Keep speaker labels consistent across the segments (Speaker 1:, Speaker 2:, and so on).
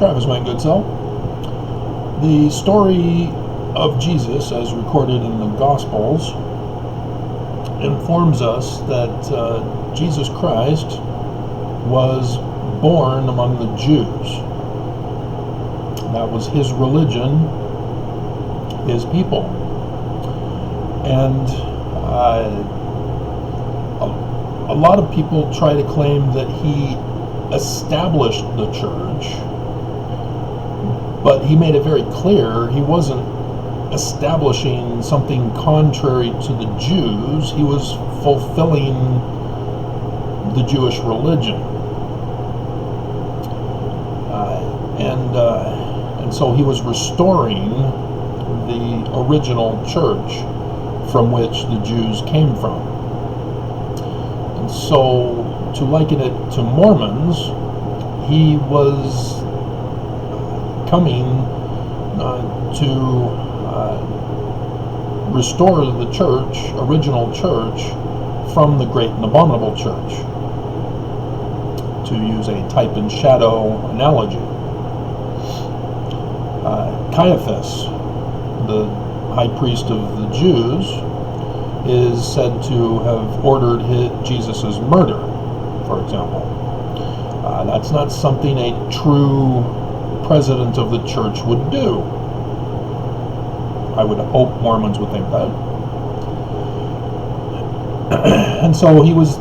Speaker 1: Travis, my good self. The story of Jesus, as recorded in the Gospels, informs us that Jesus Christ was born among the Jews. That was his religion, his people. And a lot of people try to claim that he established the church, but he made it very clear he wasn't establishing something contrary to the Jews. He was fulfilling the Jewish religion. And so he was restoring the original church from which the Jews came from. And so, to liken it to Mormons, he was coming to restore the church, original church, from the great and abominable church, to use a type and shadow analogy. Caiaphas, the high priest of the Jews, is said to have ordered Jesus' murder, for example. That's not something a true president of the church would do. I would hope Mormons would think that. And so he was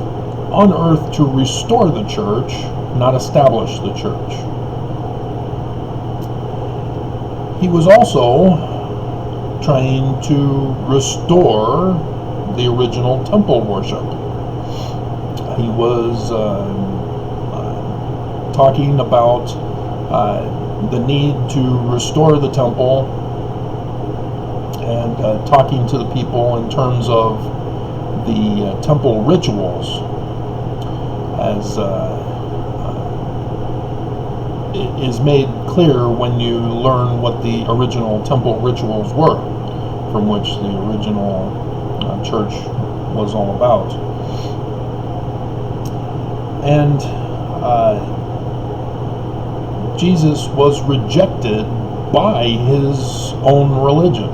Speaker 1: on earth to restore the church, not establish the church. He was also trying to restore the original temple worship. He was talking about the need to restore the temple, and talking to the people in terms of the temple rituals, as it is made clear when you learn what the original temple rituals were, from which the original church was all about. And Jesus was rejected by his own religion.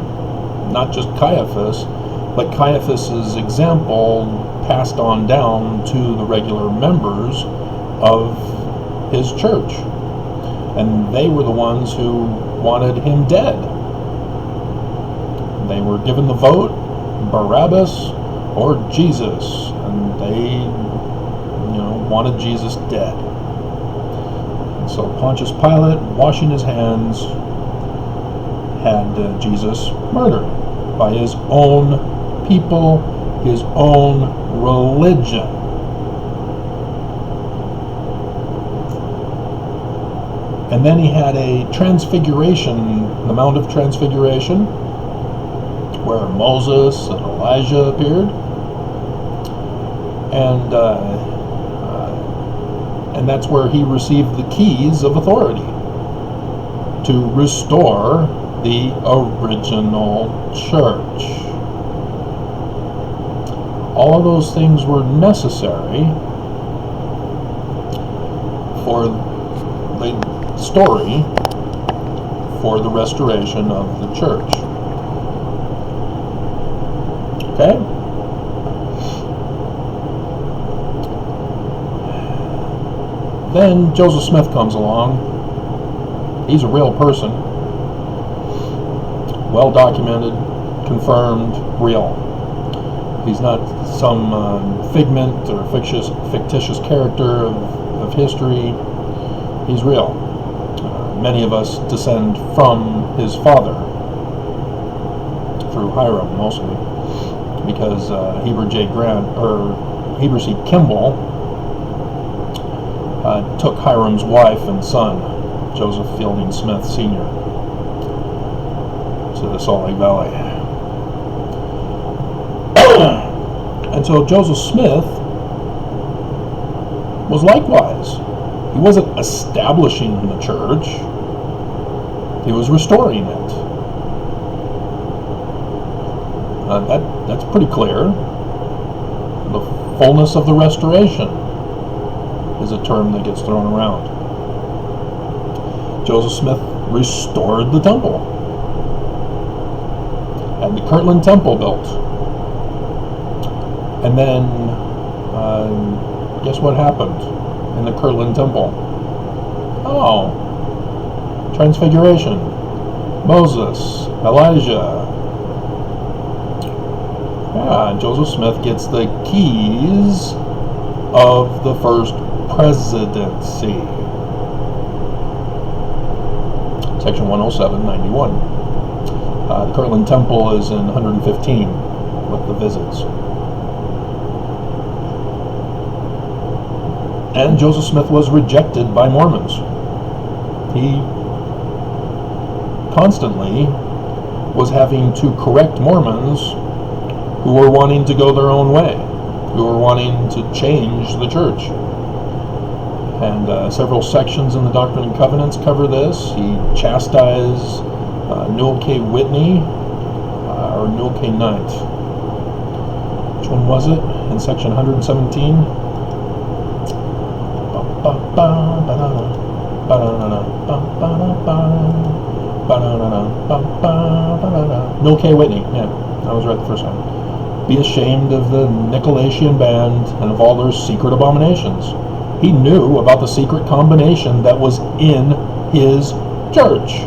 Speaker 1: Not just Caiaphas, but Caiaphas's example passed on down to the regular members of his church. And they were the ones who wanted him dead. They were given the vote, Barabbas or Jesus, and they, wanted Jesus dead. And so Pontius Pilate, washing his hands, had Jesus murdered by his own people, his own religion. And then he had a transfiguration, the Mount of Transfiguration, where Moses and Elijah appeared, and that's where he received the keys of authority to restore the original church. All of those things were necessary for the story for the restoration of the church. Okay? Then Joseph Smith comes along. He's a real person. Well documented, confirmed, real. He's not some figment or fictitious character of history. He's real. Many of us descend from his father, through Hiram mostly, because Heber C. Kimball took Hiram's wife and son, Joseph Fielding Smith Sr., to the Salt Lake Valley. And so Joseph Smith was likewise. He wasn't establishing the church. He was restoring it. That's pretty clear. The fullness of the restoration is a term that gets thrown around. Joseph Smith restored the temple. Had the Kirtland Temple built. And then, guess what happened in the Kirtland Temple? Oh, Transfiguration. Moses, Elijah. Yeah, Joseph Smith gets the keys of the first presidency. Section 107.91. The Kirtland Temple is in 115 with the visits. And Joseph Smith was rejected by Mormons. He constantly was having to correct Mormons who were wanting to go their own way, who were wanting to change the church. And several sections in the Doctrine and Covenants cover this. He chastised Newell K. Whitney, or Newell K. Knight. Which one was it? In section 117? Newell K. Whitney, yeah, I was right the first time. Be ashamed of the Nicolaitanian band and of all their secret abominations. He knew about the secret combination that was in his church.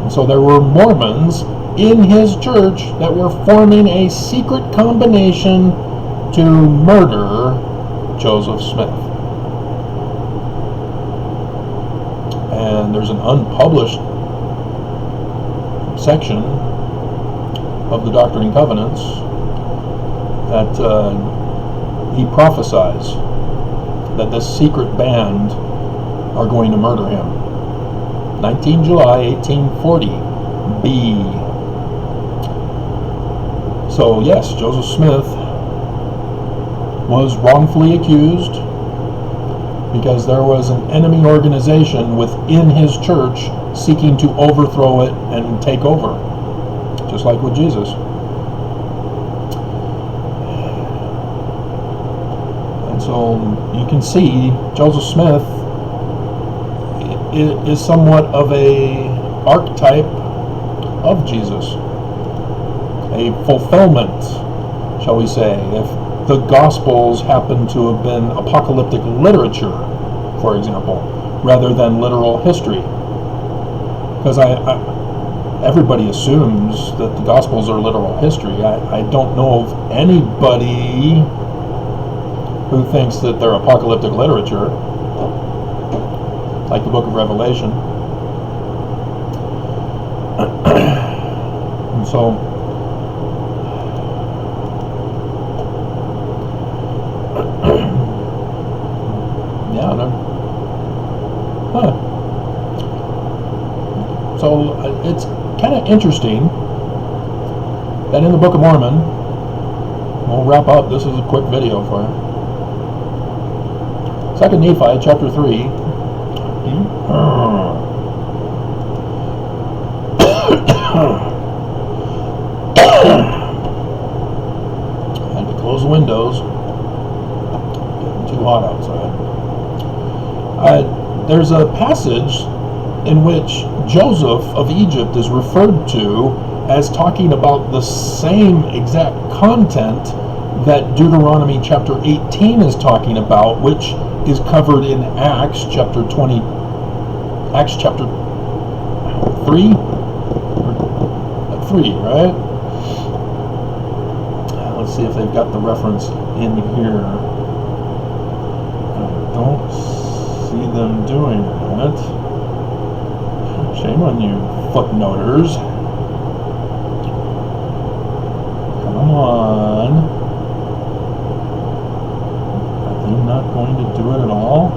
Speaker 1: And so there were Mormons in his church that were forming a secret combination to murder Joseph Smith. And there's an unpublished section of the Doctrine and Covenants that he prophesies that this secret band are going to murder him. 19 July 1840 B. So yes, Joseph Smith was wrongfully accused because there was an enemy organization within his church seeking to overthrow it and take over, just like with Jesus. And so you can see Joseph Smith is somewhat of a archetype of Jesus, a fulfillment, shall we say, if the Gospels happen to have been apocalyptic literature, for example, rather than literal history. Because everybody assumes that the Gospels are literal history. I don't know of anybody who thinks that they're apocalyptic literature, like the book of Revelation. And so, yeah, no. Huh. So it's kind of interesting that in the Book of Mormon, we'll wrap up, this is a quick video for you. 2 Nephi chapter 3. Had to close the windows. Getting too hot outside. There's a passage in which Joseph of Egypt is referred to as talking about the same exact content that Deuteronomy chapter 18 is talking about, which is covered in Acts chapter 3? Right? Let's see if they've got the reference in here. I don't see them doing that. Shame on you, footnoters. Come on. Are they not going to do it at all?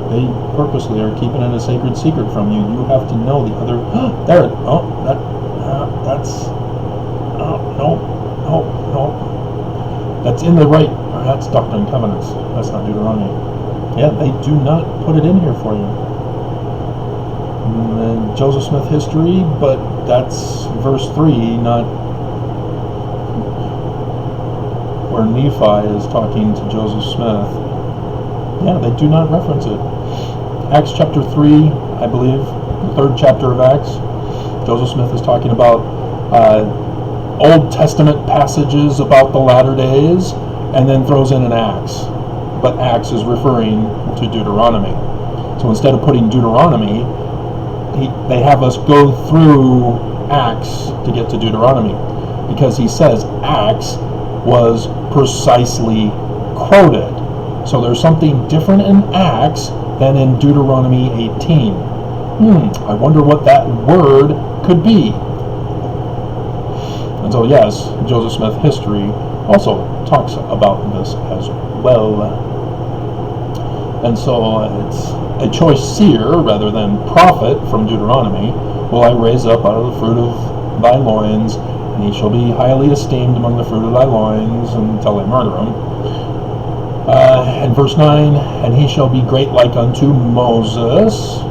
Speaker 1: They purposely are keeping it a sacred secret from you. You have to know the other. There. Oh, that's. Oh, no. That's in the right. That's Doctrine and Covenants. That's not Deuteronomy. Yeah, they do not put it in here for you. And Joseph Smith history, but that's verse 3, not where Nephi is talking to Joseph Smith. Yeah, they do not reference it. Acts chapter 3, I believe, the third chapter of Acts. Joseph Smith is talking about Old Testament passages about the latter days, and then throws in an Acts. But Acts is referring to Deuteronomy. So instead of putting Deuteronomy, they have us go through Acts to get to Deuteronomy, because he says Acts was precisely quoted. So there's something different in Acts than in Deuteronomy 18. I wonder what that word could be. And so yes, Joseph Smith history also talks about this as well. And so it's a choice seer rather than prophet from Deuteronomy will I raise up out of the fruit of thy loins, and he shall be highly esteemed among the fruit of thy loins until they murder him. And verse 9, and he shall be great like unto Moses,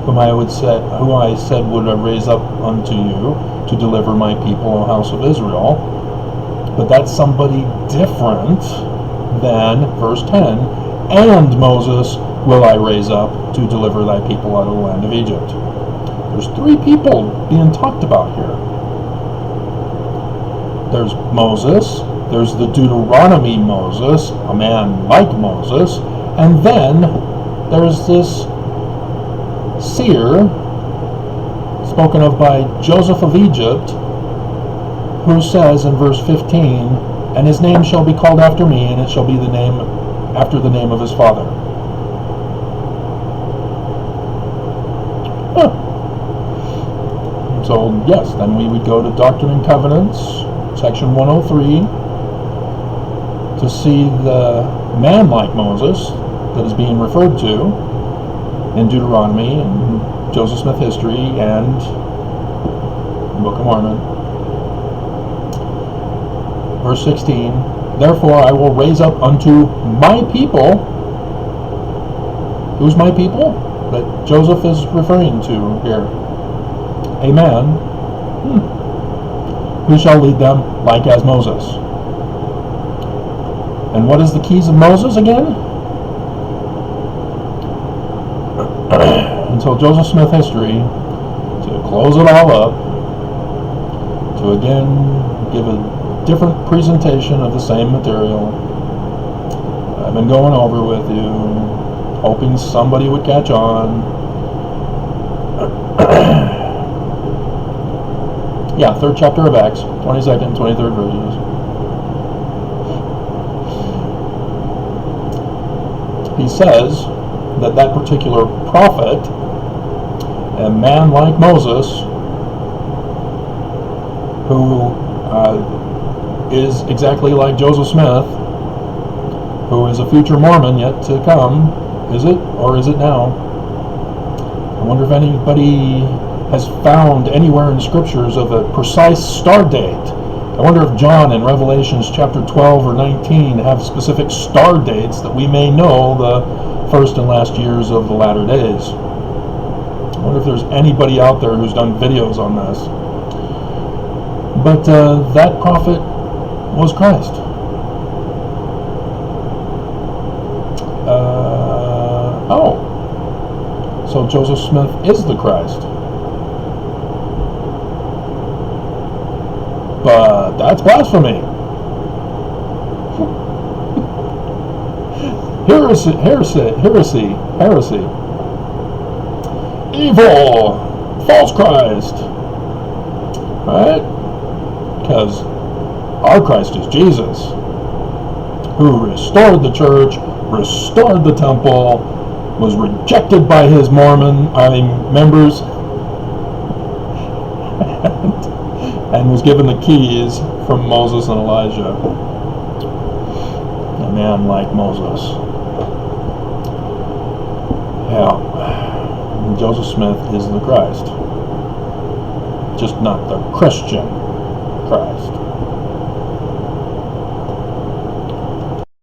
Speaker 1: whom I said would I raise up unto you to deliver my people, O house of Israel. But that's somebody different than verse 10, and Moses will I raise up to deliver thy people out of the land of Egypt. There's three people being talked about here. There's Moses, there's the Deuteronomy Moses, a man like Moses, and then there's this seer spoken of by Joseph of Egypt, who says in verse 15, and his name shall be called after me, and it shall be the name after the name of his father. So yes, then we would go to Doctrine and Covenants, section 103, to see the man like Moses that is being referred to in Deuteronomy and Joseph Smith history and the Book of Mormon. Verse 16, therefore I will raise up unto my people. Who's my people? That Joseph is referring to here. A man who shall lead them like as Moses. And what is the keys of Moses again? And so Joseph Smith history, to close it all up, to again give a different presentation of the same material I've been going over with you, hoping somebody would catch on. Yeah, third chapter of Acts, 22nd, 23rd verses. He says that that particular prophet, a man like Moses, who is exactly like Joseph Smith, who is a future Mormon yet to come, is it, or is it now? I wonder if anybody has found anywhere in scriptures of a precise star date. I wonder if John in Revelations chapter 12 or 19 have specific star dates that we may know the first and last years of the latter days. I wonder if there's anybody out there who's done videos on this. But that prophet was Christ. So Joseph Smith is the Christ. But that's blasphemy. Heresy. Evil. False Christ. Right? Because our Christ is Jesus, who restored the church, restored the temple, was rejected by his Mormon members, and was given the keys from Moses and Elijah. A man like Moses. Yeah. Joseph Smith is the Christ. Just not the Christian Christ.